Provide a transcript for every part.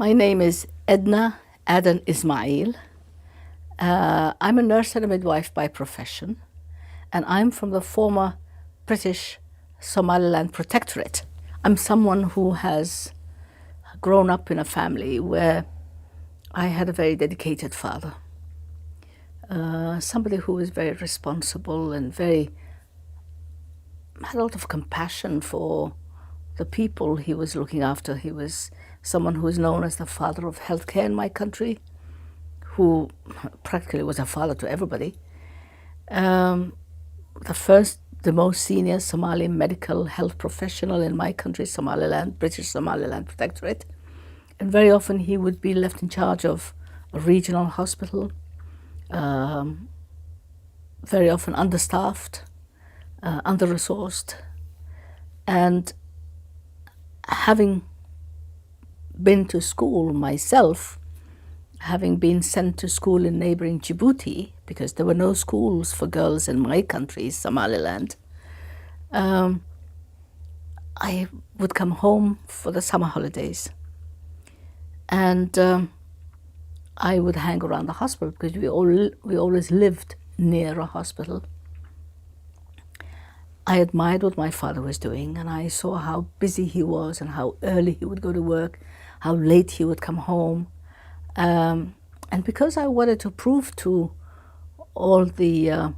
My name is Edna Adan Ismail. I'm a nurse and a midwife by profession, and I'm from the former British Somaliland Protectorate. I'm someone who has grown up in a family where I had a very dedicated father, somebody who was very responsible and had a lot of compassion for the people he was looking after. He was someone who is known as the father of healthcare in my country, who practically was a father to everybody. The most senior Somali medical health professional in my country, Somaliland, British Somaliland Protectorate. And very often he would be left in charge of a regional hospital, very often understaffed, under-resourced. And having been to school myself, having been sent to school in neighboring Djibouti, because there were no schools for girls in my country, Somaliland, I would come home for the summer holidays. And I would hang around the hospital because we always lived near a hospital. I admired what my father was doing, and I saw how busy he was and how early he would go to work, how late he would come home. And because I wanted to prove to all the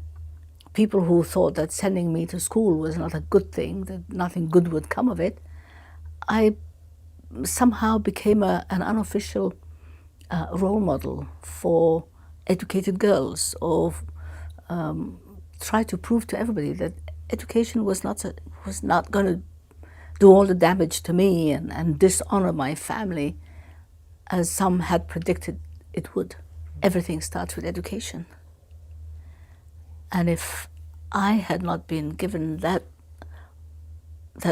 people who thought that sending me to school was not a good thing, that nothing good would come of it, I somehow became an unofficial role model for educated girls, or tried to prove to everybody that education was not going to do all the damage to me and dishonor my family as some had predicted it would. Everything starts with education. And if I had not been given that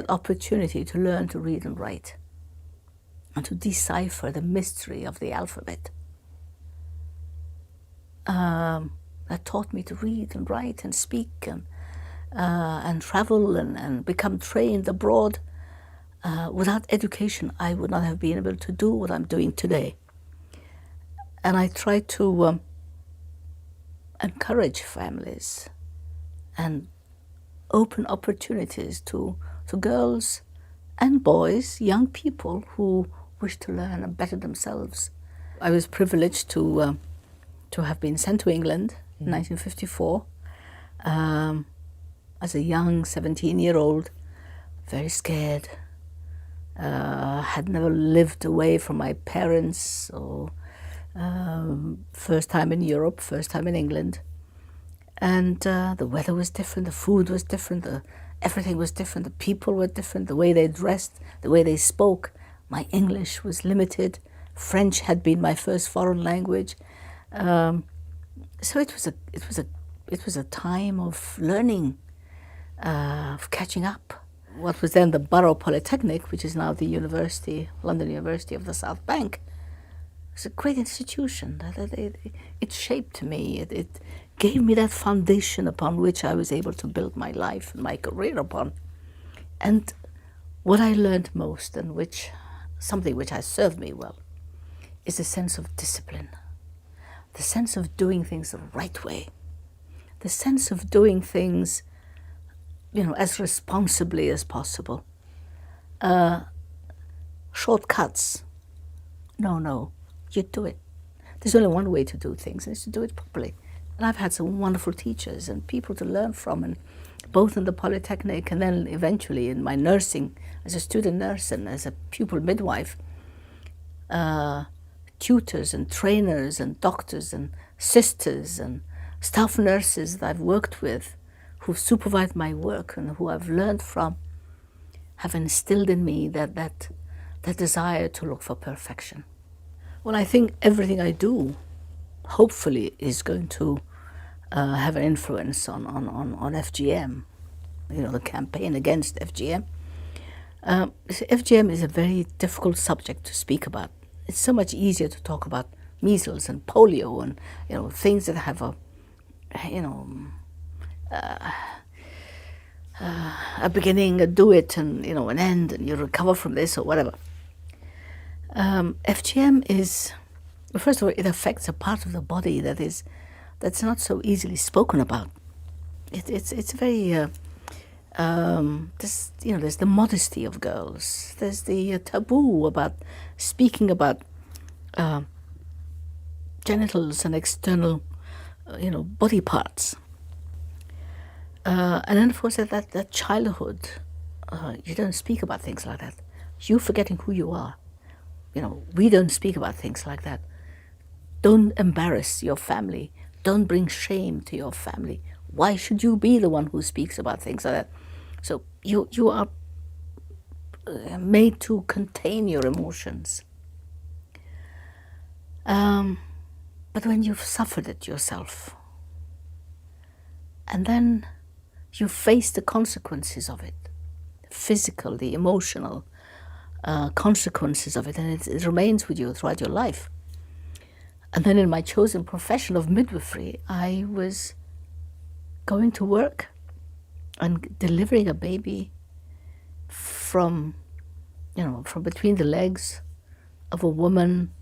opportunity to learn to read and write and to decipher the mystery of the alphabet, that taught me to read and write and speak and travel and become trained abroad. Without education, I would not have been able to do what I'm doing today. And I try to encourage families and open opportunities to girls and boys, young people who wish to learn and better themselves. I was privileged to have been sent to England in 1954 as a young 17-year-old, very scared. Had never lived away from my parents, or first time in Europe, first time in England. And the weather was different, the food was different, everything was different, the people were different, the way they dressed, the way they spoke. My English was limited. French had been my first foreign language. So it was a time of learning, of catching up. What was then the Borough Polytechnic, which is now the London University of the South Bank, was a great institution. It shaped me. It gave me that foundation upon which I was able to build my life and my career upon. And what I learned most, and something which has served me well, is a sense of discipline, the sense of doing things the right way, the sense of doing things as responsibly as possible. Shortcuts. No, you do it. There's only one way to do things, and it's to do it properly. And I've had some wonderful teachers and people to learn from, and both in the Polytechnic and then eventually in my nursing, as a student nurse and as a pupil midwife, tutors and trainers and doctors and sisters and staff nurses that I've worked with, who've supervised my work and who I've learned from, have instilled in me that desire to look for perfection. Well, I think everything I do, hopefully, is going to have an influence on FGM, the campaign against FGM. FGM is a very difficult subject to speak about. It's so much easier to talk about measles and polio and, things that have a beginning, a do it, and an end, and you recover from this or whatever. FGM is, well, first of all, it affects a part of the body that's not so easily spoken about. It's very there's the modesty of girls. There's the taboo about speaking about genitals and external, body parts. And then, of course, that childhood, you don't speak about things like that. You forgetting who you are. We don't speak about things like that. Don't embarrass your family. Don't bring shame to your family. Why should you be the one who speaks about things like that? So you are made to contain your emotions. But when you've suffered it yourself, and then you face the consequences of it, the physical, the emotional consequences of it, and it remains with you throughout your life. And then in my chosen profession of midwifery, I was going to work and delivering a baby from between the legs of a woman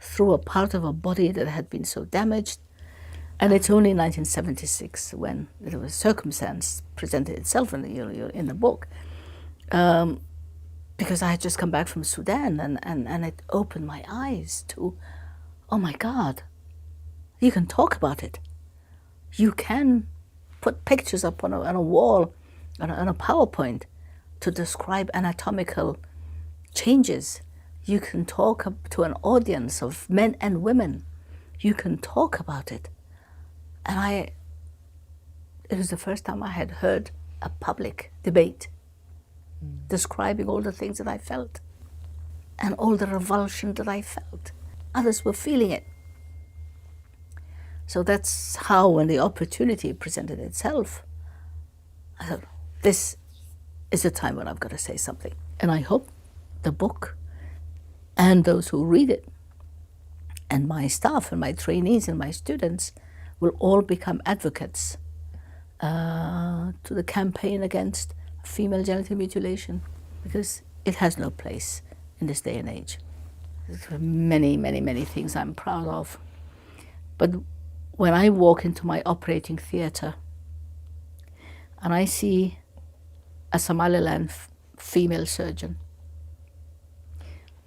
through a part of a body that had been so damaged. And it's only 1976 when a circumstance presented itself in the book, because I had just come back from Sudan, and it opened my eyes to, oh my God, you can talk about it. You can put pictures up on a wall, on a PowerPoint, to describe anatomical changes. You can talk to an audience of men and women. You can talk about it. And it was the first time I had heard a public debate describing all the things that I felt and all the revulsion that I felt. Others were feeling it. So that's how, when the opportunity presented itself, I thought, this is the time when I've got to say something. And I hope the book and those who read it, and my staff and my trainees and my students, will all become advocates to the campaign against female genital mutilation, because it has no place in this day and age. There are many, many, many things I'm proud of. But when I walk into my operating theatre and I see a Somaliland female surgeon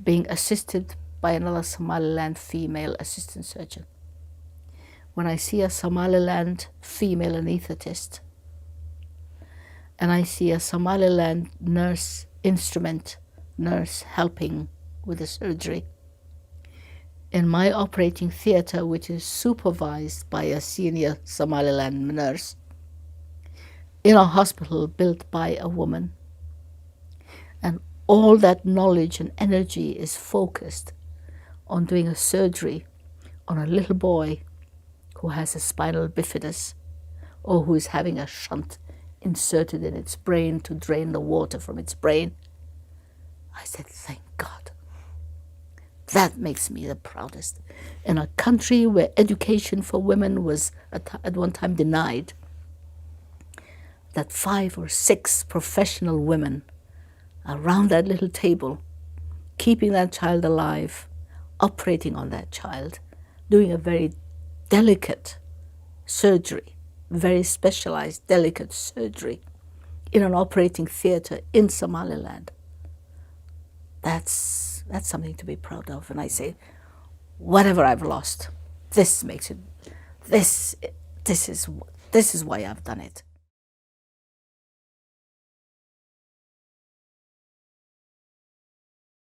being assisted by another Somaliland female assistant surgeon, when I see a Somaliland female anaesthetist, and I see a Somaliland instrument nurse helping with the surgery, in my operating theatre, which is supervised by a senior Somaliland nurse, in a hospital built by a woman, and all that knowledge and energy is focused on doing a surgery on a little boy who has a spinal bifidus, or who is having a shunt inserted in its brain to drain the water from its brain, I said, thank God. That makes me the proudest. In a country where education for women was at one time denied, that 5 or 6 professional women around that little table, keeping that child alive, operating on that child, doing a very delicate surgery, very specialized, delicate surgery in an operating theatre in Somaliland. That's something to be proud of. And I say, whatever I've lost, this makes it, this is why I've done it.